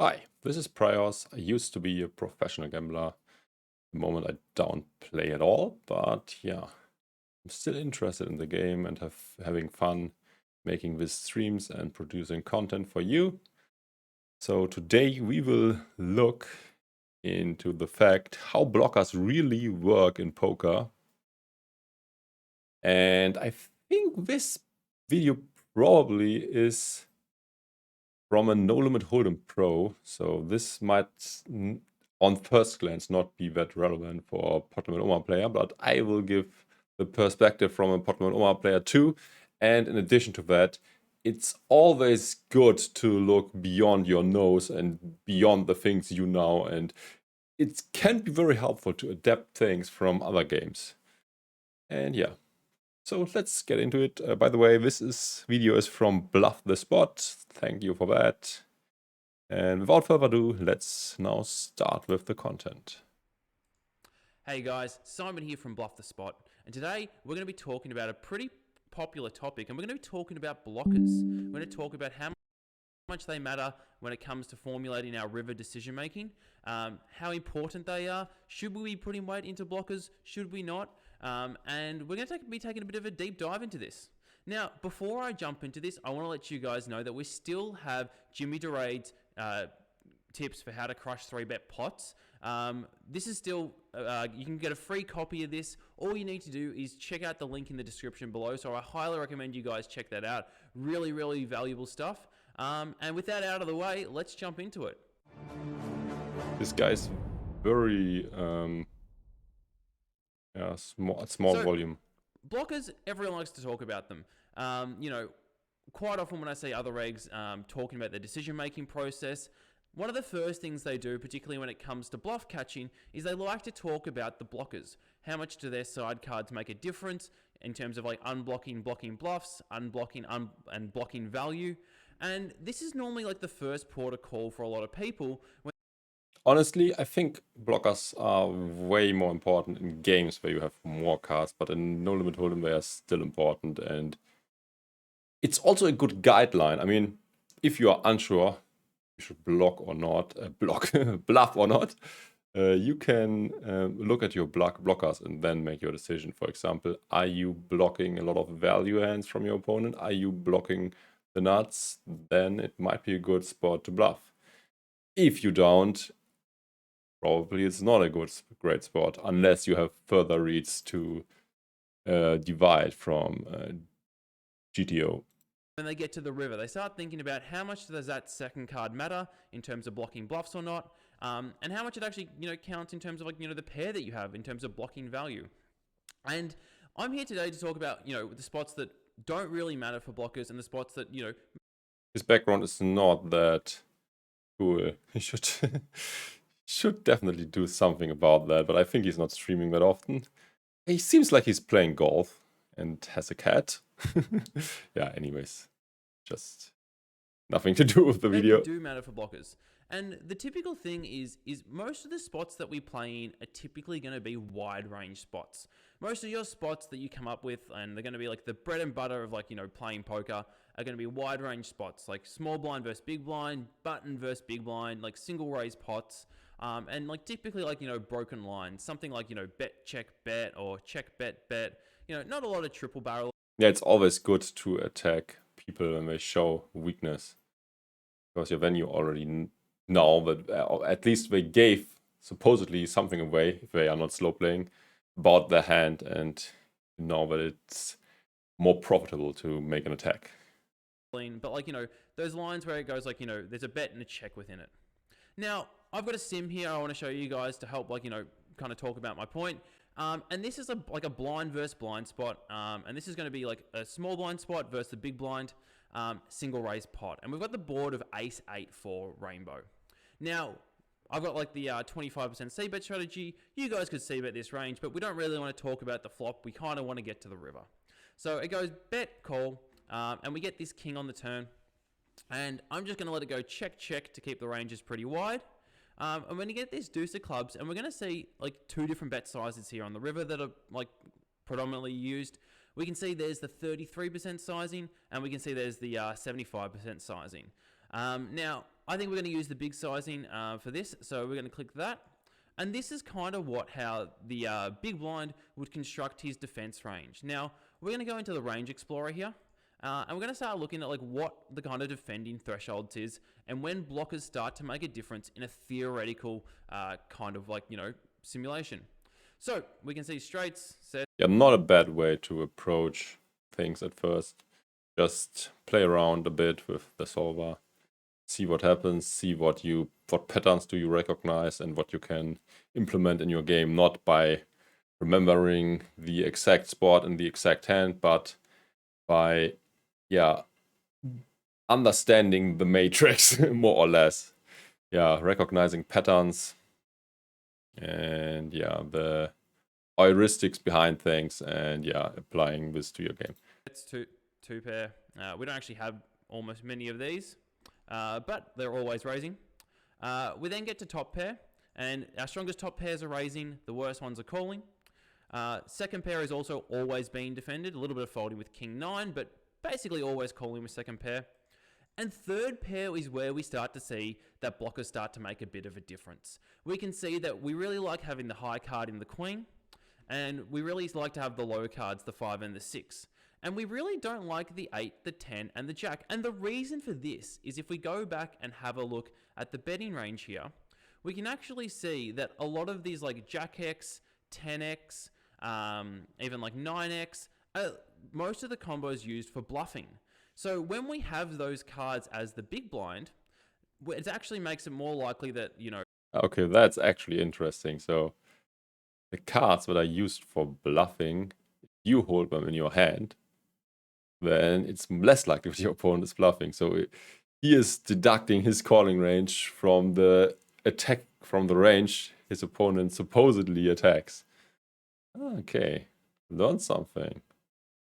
Hi, this is Praios. I used to be a professional gambler. At the moment I don't play at all, but yeah, I'm still interested in the game and having fun making these streams and producing content for you. So today we will look into the fact how blockers really work in poker. And I think this video probably is from a No Limit Holdem Pro, so this might on first glance not be that relevant for a Pot Limit Oma player, but I will give the perspective from a Pot Limit Oma player too. And in addition to that, it's always good to look beyond your nose and beyond the things you know, and it can be very helpful to adapt things from other games. And yeah, so let's get into it. By the way, this video is from BluffTheSpot. Thank you for that. And without further ado, let's now start with the content. Hey guys, Simon here from BluffTheSpot, and today we're going to be talking about a pretty popular topic, and we're going to be talking about blockers. We're going to talk about how much they matter when it comes to formulating our river decision making, how important they are, should we be putting weight into blockers, should we not, and we're going to be taking a bit of a deep dive into this. Now, before I jump into this, I want to let you guys know that we still have Jimmy DeRaid's tips for how to crush 3-bet pots. This is still, you can get a free copy of this. All you need to do is check out the link in the description below. So I highly recommend you guys check that out. Really, really valuable stuff. And with that out of the way, let's jump into it. This guy's very small volume. Blockers, everyone likes to talk about them. You know, quite often when I see other regs talking about their decision-making process, one of the first things they do, particularly when it comes to bluff catching, is they like to talk about the blockers. How much do their side cards make a difference in terms of like unblocking, blocking bluffs, unblocking, and blocking value? And this is normally like the first port of call for a lot of people. Honestly, I think blockers are way more important in games where you have more cards, but in No Limit Hold'em they are still important, and it's also a good guideline. I mean, if you are unsure you should block or not, bluff or not, you can look at your blockers and then make your decision. For example, are you blocking a lot of value hands from your opponent? Are you blocking the nuts? Then it might be a good spot to bluff. If you don't, probably it's not a great spot unless you have further reads to divide from GTO. When they get to the river, they start thinking about how much does that second card matter in terms of blocking bluffs or not, and how much it actually counts in terms of the pair that you have in terms of blocking value. And I'm here today to talk about the spots that don't really matter for blockers and the spots that His background is not that cool. He should definitely do something about that, but I think he's not streaming that often. He seems like he's playing golf and has a cat. Yeah, anyways, just nothing to do with the video. do matter for blockers. And the typical thing is most of the spots that we play in are typically going to be wide range spots. Most of your spots that you come up with, and they're going to be like the bread and butter of playing poker, are going to be wide range spots, like small blind versus big blind, button versus big blind, like single raise pots, and typically broken lines, something like bet check bet or check bet bet. Not a lot of triple barrel. Yeah, it's always good to attack people when they show weakness, because then you already know that at least they gave supposedly something away if they are not slow playing about their hand, and you know that it's more profitable to make an attack. But those lines where it goes there's a bet and a check within it. Now I've got a sim here I want to show you guys to help kind of talk about my point. And this is a blind versus blind spot, and this is going to be like a small blind spot versus the big blind single raise pot, and we've got the board of ace 8 for rainbow. Now I've got the 25% c-bet strategy. You guys could c-bet this range, but we don't really want to talk about the flop. We kind of want to get to the river. So it goes bet call, and we get this king on the turn, and I'm just going to let it go check check to keep the ranges pretty wide. And we're going to get this deuce of clubs, and we're going to see two different bet sizes here on the river that are predominantly used. We can see there's the 33% sizing, and we can see there's the 75% sizing. Now, I think we're going to use the big sizing for this. So we're going to click that. And this is kind of how the big blind would construct his defense range. Now, we're going to go into the range explorer here. And we're going to start looking at like what the kind of defending thresholds is and when blockers start to make a difference in a theoretical kind of like, simulation. So we can see straights, sets. Yeah, not a bad way to approach things at first. Just play around a bit with the solver. See what happens, see what patterns do you recognize and what you can implement in your game, not by remembering the exact spot and the exact hand, but by understanding the matrix more or less. Yeah, recognizing patterns and the heuristics behind things and applying this to your game. It's two pair. We don't actually have almost many of these, but they're always raising. We then get to top pair, and our strongest top pairs are raising, the worst ones are calling. Second pair is also always being defended, a little bit of folding with king 9, but basically always calling with second pair. And third pair is where we start to see that blockers start to make a bit of a difference. We can see that we really like having the high card in the queen, and we really like to have the low cards, the 5 and the 6. And we really don't like the 8, the 10, and the jack. And the reason for this is if we go back and have a look at the betting range here, we can actually see that a lot of these like jack X, 10x, even like 9x, most of the combos used for bluffing. So when we have those cards as the big blind, it actually makes it more likely that, Okay, that's actually interesting. So the cards that are used for bluffing, if you hold them in your hand, then it's less likely that your opponent is bluffing. So he is deducting his calling range from the range his opponent supposedly attacks. Okay, learn something.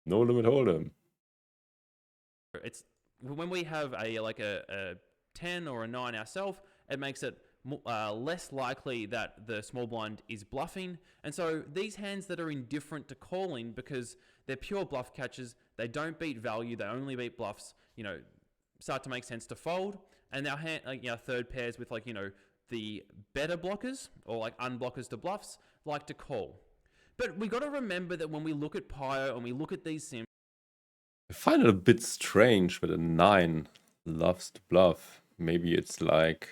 No limit hold'em. It's when we have a 10 or a 9 ourselves, it makes it less likely that the small blind is bluffing. And so these hands that are indifferent to calling because they're pure bluff catchers, they don't beat value, they only beat bluffs, start to make sense to fold. And our third pairs with the better blockers or like unblockers to bluffs like to call. But we got to remember that when we look at PLO and we look at these sims, I find it a bit strange that a 9 loves to bluff. Maybe it's like,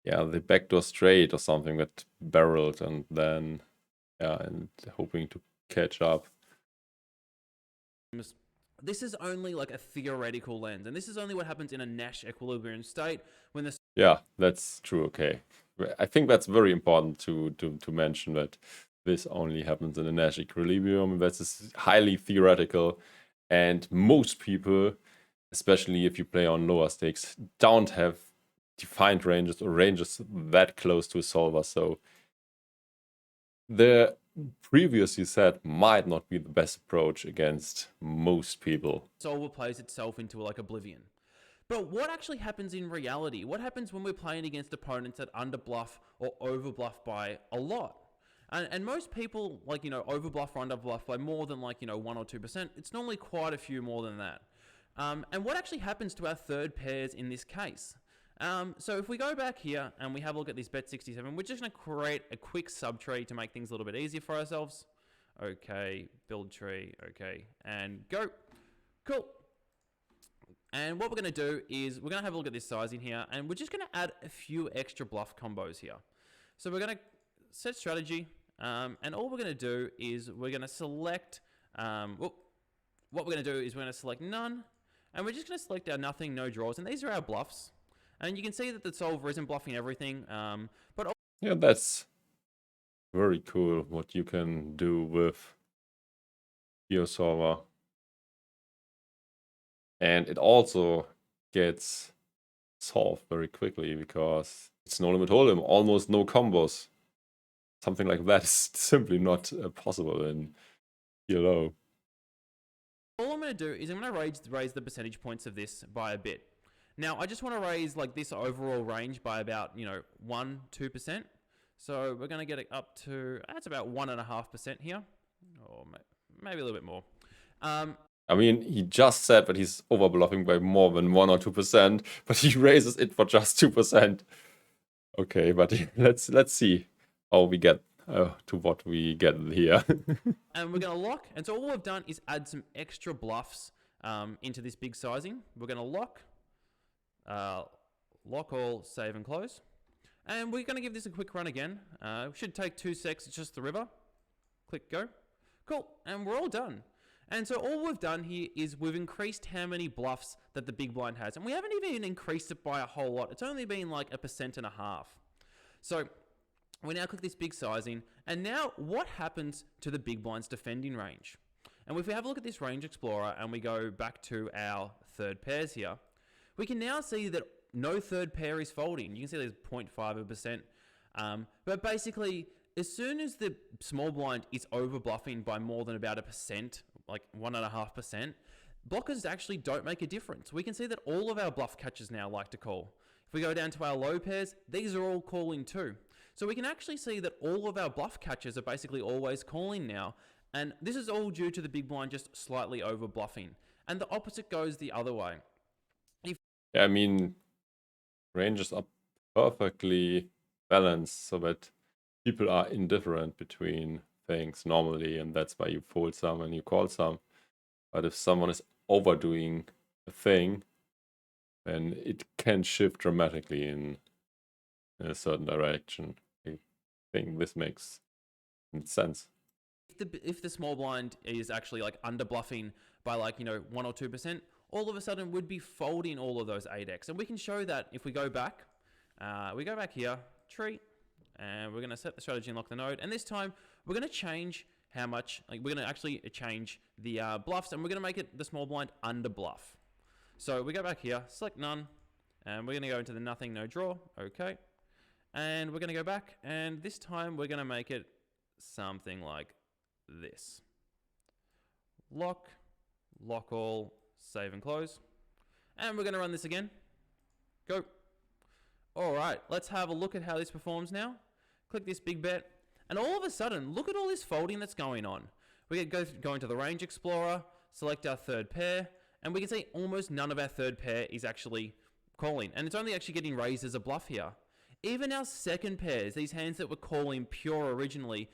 the backdoor straight or something that barreled and then, and hoping to catch up. this is only like a theoretical lens, and this is only what happens in a Nash equilibrium state when the... Yeah, that's true, okay. I think that's very important to mention that this only happens in a Nash equilibrium. That's highly theoretical. And most people, especially if you play on lower stakes, don't have defined ranges or ranges that close to a solver. So the previously said might not be the best approach against most people. Solver plays itself into like oblivion. But what actually happens in reality? What happens when we're playing against opponents that underbluff or overbluff by a lot? And most people, overbluff or underbluff by more than 1 or 2%. It's normally quite a few more than that. And what actually happens to our third pairs in this case? So if we go back here and we have a look at this bet 67, we're just going to create a quick subtree to make things a little bit easier for ourselves. Okay, build tree, okay, and go. Cool. And what we're going to do is we're going to have a look at this sizing here, and we're just going to add a few extra bluff combos here. So we're going to set strategy. And all we're going to do is we're going to select, what we're going to do is we're going to select none, and we're just going to select our nothing, no draws, and these are our bluffs. And you can see that the solver isn't bluffing everything, but... Yeah, that's very cool what you can do with your solver. And it also gets solved very quickly because it's no limit hold'em, almost no combos. Something like that is simply not possible in PLO. All I'm going to do is I'm going to raise the percentage points of this by a bit. Now, I just want to raise this overall range by about, 1-2%. So we're going to get it up to, that's about 1.5% here, or maybe a little bit more. I mean, he just said that he's over bluffing by more than 1 or 2%, but he raises it for just 2%. Okay, but let's see how we get to what we get here. And we're going to lock. And so all we've done is add some extra bluffs into this big sizing. We're going to lock all, save and close. And we're going to give this a quick run again. It should take 2 seconds. It's just the river. Click go. Cool. And we're all done. And so all we've done here is we've increased how many bluffs that the big blind has. And we haven't even increased it by a whole lot. It's only been like 1.5%. So we now click this big sizing. And now what happens to the big blind's defending range? And if we have a look at this range explorer and we go back to our third pairs here, we can now see that no third pair is folding. You can see there's 0.5%. But basically, as soon as the small blind is over bluffing by more than about 1%, like 1.5%, blockers actually don't make a difference. We can see that all of our bluff catchers now like to call. If we go down to our low pairs, these are all calling too. So we can actually see that all of our bluff catchers are basically always calling now. And this is all due to the big blind just slightly over bluffing. And the opposite goes the other way. Yeah, I mean, ranges are perfectly balanced so that people are indifferent between things normally, and that's why you fold some and you call some. But if someone is overdoing a thing, then it can shift dramatically in a certain direction. I think this makes sense. If the small blind is actually like under bluffing by like, 1 or 2%, all of a sudden we'd be folding all of those 8x. And we can show that if we go back here, tree, and we're going to set the strategy and lock the node. And this time we're going to change how much, like we're going to actually change the bluffs, and we're going to make it the small blind under bluff. So we go back here, select none, and we're going to go into the nothing, no draw. Okay. And we're going to go back, and this time we're going to make it something like this. Lock all, save and close. And we're going to run this again. Go. All right, let's have a look at how this performs now. Click this big bet. And all of a sudden, look at all this folding that's going on. We go into the range explorer, select our third pair, and we can see almost none of our third pair is actually calling. And it's only actually getting raised as a bluff here. Even our second pairs, these hands that were calling pure originally,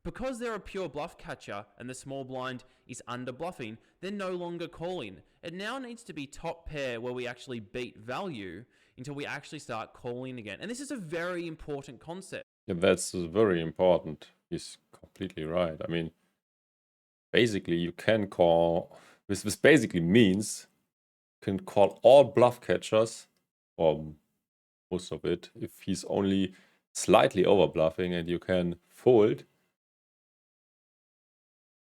because they're a pure bluff catcher and the small blind is under bluffing, they're no longer calling. It now needs to be top pair where we actually beat value until we actually start calling again. And this is a very important concept. Yeah, that's very important. He's completely right. I mean, basically you can call, this basically means you can call all bluff catchers, or most of it, if he's only slightly over bluffing, and you can fold.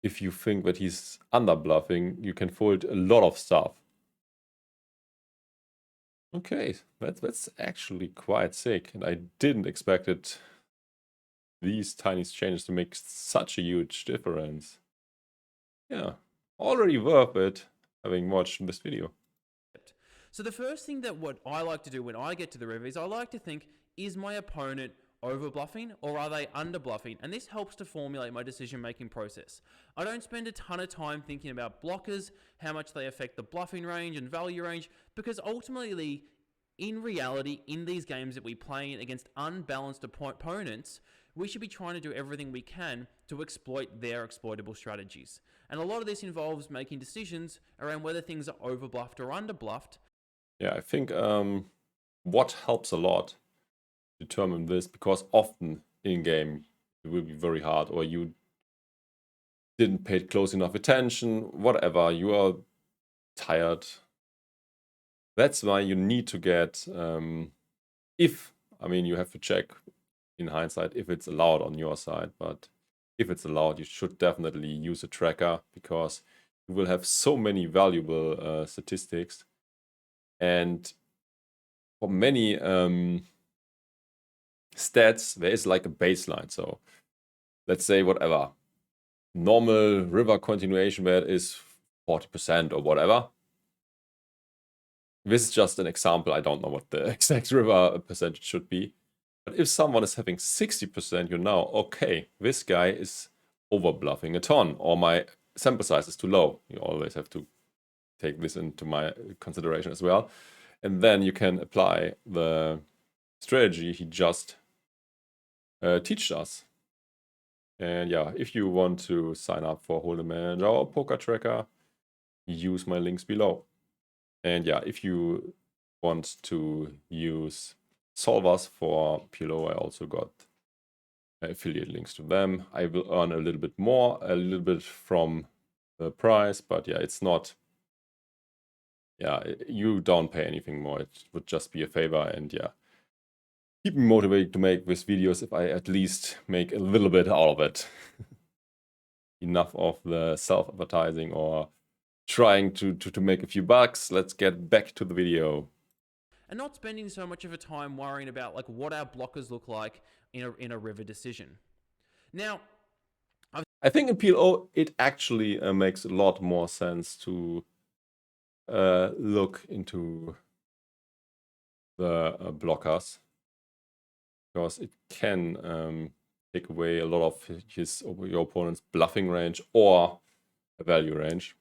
If you think that he's under bluffing, you can fold a lot of stuff. Okay, that's actually quite sick, and I didn't expect it, these tiny changes, to make such a huge difference. Yeah, already worth it having watched this video. So the first thing that what I like to do when I get to the river is I like to think, is my opponent over bluffing or are they under bluffing? And this helps to formulate my decision making process. I don't spend a ton of time thinking about blockers, how much they affect the bluffing range and value range, because ultimately, in reality, in these games that we play against unbalanced opponents, we should be trying to do everything we can to exploit their exploitable strategies. And a lot of this involves making decisions around whether things are over bluffed or under bluffed. Yeah, I think what helps a lot determine this, because often in game it will be very hard, or you didn't pay close enough attention, whatever, you are tired. That's why you need to get, you have to check in hindsight if it's allowed on your side, but if it's allowed, you should definitely use a tracker, because you will have so many valuable statistics. And for many stats, there is like a baseline. So let's say whatever, normal river continuation bet is 40% or whatever. This is just an example. I don't know what the exact river percentage should be. But if someone is having 60%, you know, okay, this guy is over bluffing a ton, or my sample size is too low. You always have to take this into my consideration as well. And then you can apply the strategy he just teached us. And yeah, if you want to sign up for Holdem Manager or Pokertracker, use my links below. And yeah, if you want to use solvers for PLO, I also got affiliate links to them. I will earn a little bit more, a little bit from the price, but yeah, it's not, yeah, you don't pay anything more. It would just be a favor, and yeah, keep me motivated to make these videos if I at least make a little bit out of it. Enough of the self-advertising or trying to make a few bucks. Let's get back to the video. And not spending so much of a time worrying about like what our blockers look like in a river decision. Now, I think in PLO it actually makes a lot more sense to look into the blockers, because it can take away a lot of your opponent's bluffing range or a value range.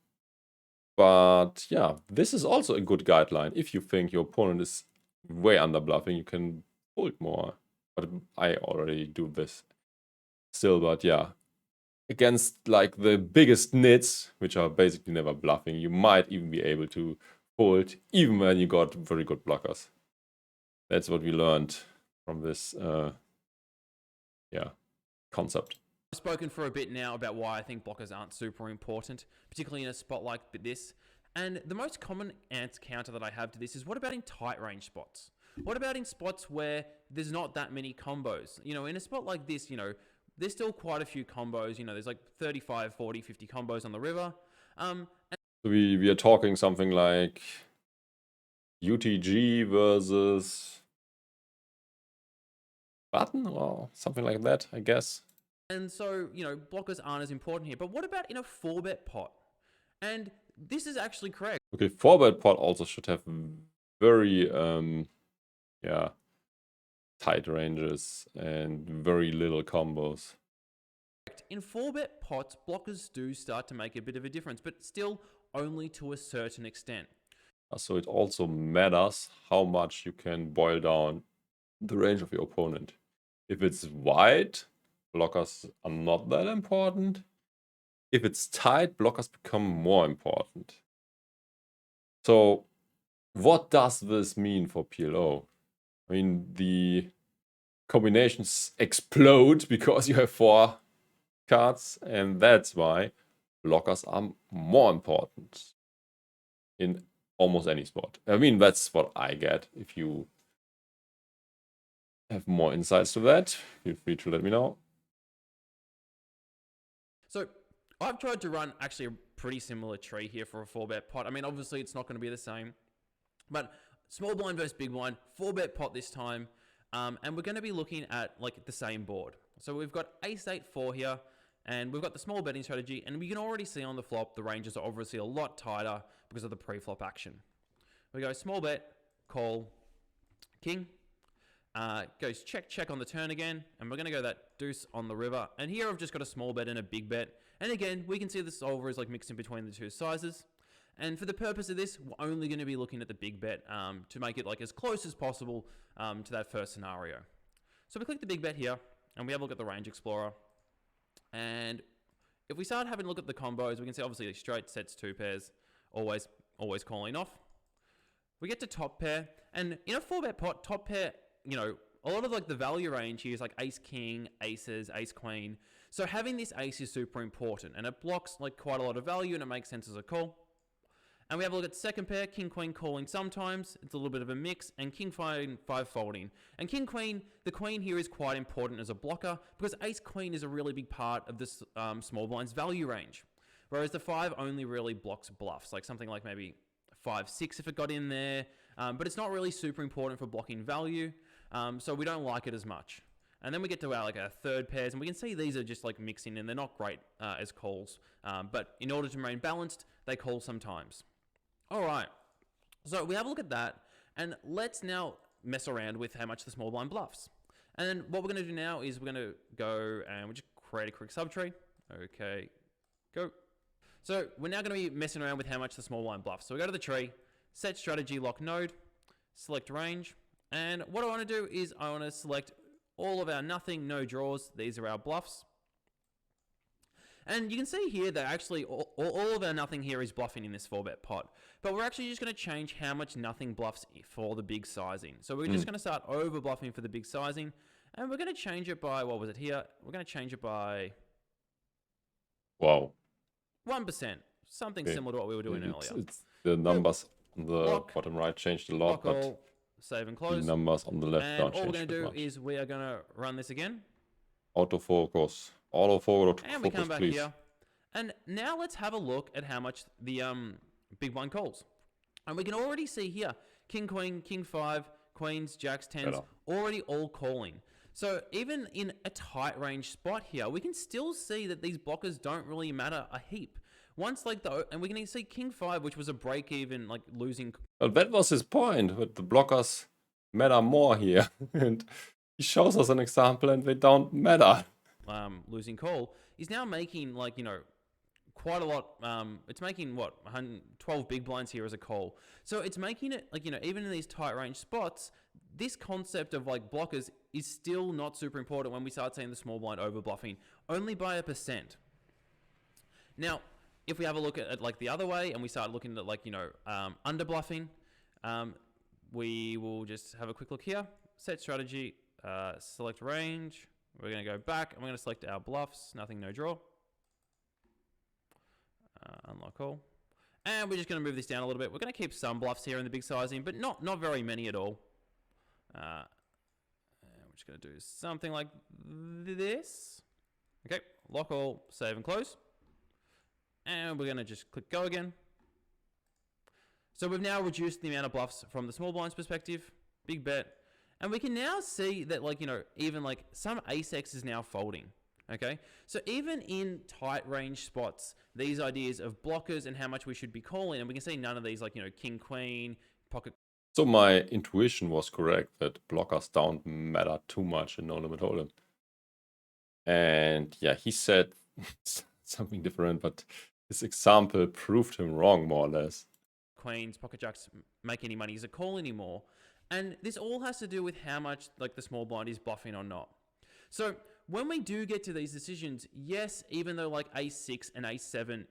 But yeah, this is also a good guideline. If you think your opponent is way under bluffing, you can fold more. But I already do this still, but yeah. Against like the biggest nits, which are basically never bluffing, you might even be able to fold even when you got very good blockers. That's what we learned from this concept. I've spoken for a bit now about why I think blockers aren't super important, particularly in a spot like this. And the most common counter that I have to this is, what about in tight range spots? What about in spots where there's not that many combos? You know, in a spot like this, you know, there's still quite a few combos. You know, there's like 35, 40, 50 combos on the river. So we are talking something like UTG versus button or something like that, I guess. And so, you know, blockers aren't as important here. But what about in a 4-bet pot? And this is actually correct. Okay, 4-bet pot also should have very tight ranges and very little combos. In 4-bet pots, blockers do start to make a bit of a difference, but still only to a certain extent. So it also matters how much you can boil down the range of your opponent. If it's wide, blockers are not that important. If it's tight, blockers become more important. So what does this mean for PLO? I mean, the combinations explode because you have 4 cards, and that's why blockers are more important in almost any spot. I mean, that's what I get. If you have more insights to that, feel free to let me know. So I've tried to run actually a pretty similar tree here for a 4-bet pot. I mean, obviously it's not going to be the same, but small blind versus big blind, 4-bet pot this time. And we're going to be looking at like the same board. So we've got ace-8-4 here, and we've got the small betting strategy, and we can already see on the flop the ranges are obviously a lot tighter because of the pre-flop action. We go small bet, call, king, goes check on the turn again, and we're going to go that deuce on the river. And here I've just got a small bet and a big bet. And again, we can see the solver is like mixing between the two sizes. And for the purpose of this, we're only going to be looking at the big bet to make it like as close as possible to that first scenario. So we click the big bet here, and we have a look at the range explorer. And if we start having a look at the combos, we can see obviously straight sets, 2 pairs, always calling off. We get to top pair, and in a 4-bet pot, top pair, you know, a lot of like the value range here is like ace king, aces, ace queen. So having this ace is super important, and it blocks like quite a lot of value, and it makes sense as a call. And we have a look at second pair, king queen calling sometimes. It's a little bit of a mix, and king 5 folding. And king queen, the queen here is quite important as a blocker because ace queen is a really big part of this small blind's value range, whereas the 5 only really blocks bluffs, like something like maybe 5-6 if it got in there, but it's not really super important for blocking value, so we don't like it as much. And then we get to our third pairs, and we can see these are just like mixing, and they're not great as calls, but in order to remain balanced, they call sometimes. All right, so we have a look at that, and let's now mess around with how much the small blind bluffs. And then what we're going to do now is we're going to go and we'll just create a quick subtree. Okay, go. So we're now going to be messing around with how much the small blind bluffs. So we go to the tree, set strategy, lock node, select range. And what I want to do is I want to select all of our nothing, no draws. These are our bluffs. And you can see here that actually all of our nothing here is bluffing in this 4-bet pot. But we're actually just going to change how much nothing bluffs for the big sizing. So we're just going to start over bluffing for the big sizing. And we're going to change it by, what was it here? We're going to change it by... Wow. 1%. Something similar to what we were doing earlier. It's the numbers on the Lock, bottom right changed a lot, but all, save and close. the numbers on the left And don't all we're change going to do much. is we are going to run this again. Autofocus. Autofocus, And we come back please. here. And now let's have a look at how much the big blind calls. And we can already see here, king, queen, king 5, queens, jacks, 10s, already all calling. So even in a tight range spot here, we can still see that these blockers don't really matter a heap. Once like and we can see king 5, which was a break even, like losing. Well, that was his point, but the blockers matter more here. And he shows us an example and they don't matter. Losing call is now making like, you know, quite a lot. It's making what, 12 big blinds here as a call. So it's making it like, you know, even in these tight range spots, this concept of like blockers is still not super important when we start seeing the small blind over bluffing only by 1%. Now, if we have a look at it like the other way and we start looking at like, you know, under bluffing, we will just have a quick look here, set strategy, select range. We're going to go back and we're going to select our bluffs, nothing, no draw. Unlock all. And we're just going to move this down a little bit. We're going to keep some bluffs here in the big sizing, but not very many at all. And we're just going to do something like this. Okay, lock all, save and close. And we're going to just click go again. So we've now reduced the amount of bluffs from the small blinds perspective. Big bet. And we can now see that, like, you know, even like some ace-x is now folding. Okay, so even in tight range spots, these ideas of blockers and how much we should be calling, and we can see none of these, like, you know, king, queen, pocket. So my intuition was correct that blockers don't matter too much in No Limit Hold'em. And yeah, he said something different, but his example proved him wrong, more or less. Queens, pocket jacks make any money as a call anymore. And this all has to do with how much like the small blind is bluffing or not. So when we do get to these decisions, yes, even though like ace-6 and ace-7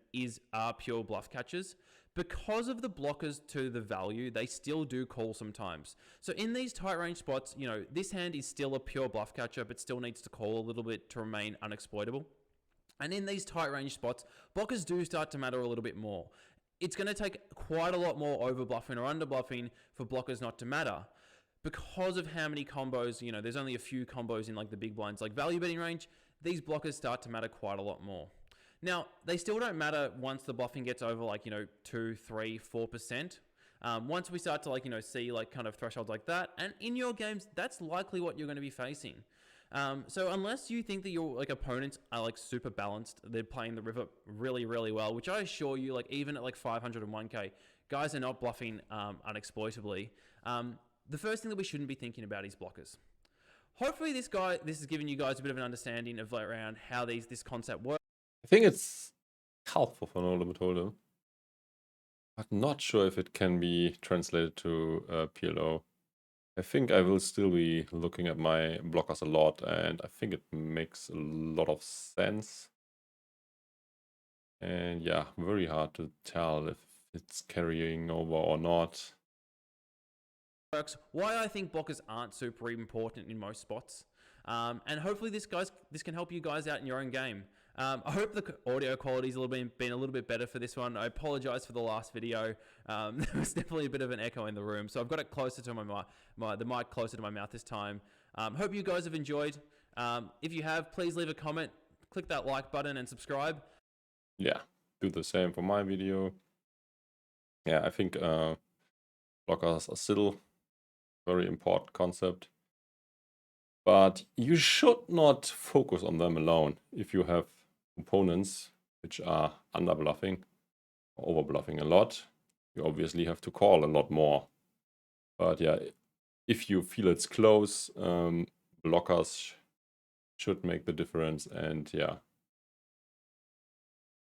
are pure bluff catchers, because of the blockers to the value, they still do call sometimes. So in these tight range spots, you know, this hand is still a pure bluff catcher, but still needs to call a little bit to remain unexploitable. And in these tight range spots, blockers do start to matter a little bit more. It's going to take quite a lot more over bluffing or under bluffing for blockers not to matter. Because of how many combos, you know, there's only a few combos in like the big blinds, like value betting range, these blockers start to matter quite a lot more. Now, they still don't matter once the bluffing gets over like, you know, 2, 3, 4%. Once we start to like, you know, see like kind of thresholds like that, and in your games, that's likely what you're going to be facing. So unless you think that your like opponents are like super balanced, they're playing the river really, really well, which I assure you, like even at like 501k, guys are not bluffing unexploitably. The first thing that we shouldn't be thinking about is blockers. Hopefully this has given you guys a bit of an understanding of like, around how this concept works. I think it's helpful for No Limit Hold'em. I'm not sure if it can be translated to PLO. I think I will still be looking at my blockers a lot, and I think it makes a lot of sense. And yeah, very hard to tell if it's carrying over or not. Why I think blockers aren't super important in most spots. And hopefully this can help you guys out in your own game. I hope the audio quality is been a little bit better for this one. I apologize for the last video. There was definitely a bit of an echo in the room, so I've got it closer to the mic closer to my mouth this time. Hope you guys have enjoyed. If you have, please leave a comment, click that like button, and subscribe. Yeah, do the same for my video. Yeah, I think blockers are still very important concept. But you should not focus on them alone. If you have opponents which are under bluffing, over bluffing a lot, you obviously have to call a lot more. But yeah, if you feel it's close, blockers should make the difference. And yeah,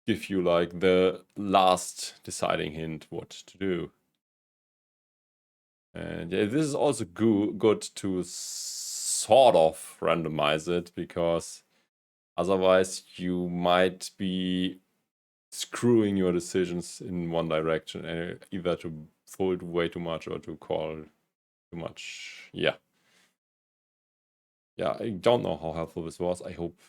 give you like the last deciding hint what to do. And yeah, this is also good to sort of randomize it, because otherwise you might be screwing your decisions in one direction, either to fold way too much or to call too much. Yeah, I don't know how helpful this was. I hope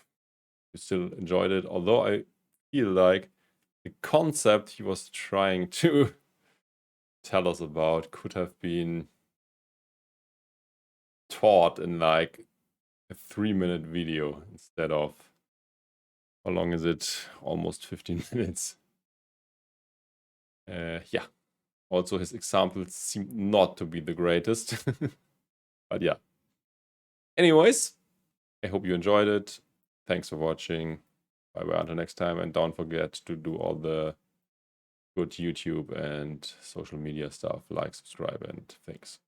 you still enjoyed it, although I feel like the concept he was trying to tell us about could have been taught in like a 3-minute video instead of, how long is it? Almost 15 minutes. Yeah. Also, his examples seem not to be the greatest. But yeah. Anyways, I hope you enjoyed it. Thanks for watching. Bye-bye until next time. And don't forget to do all the good YouTube and social media stuff, like, subscribe, and things.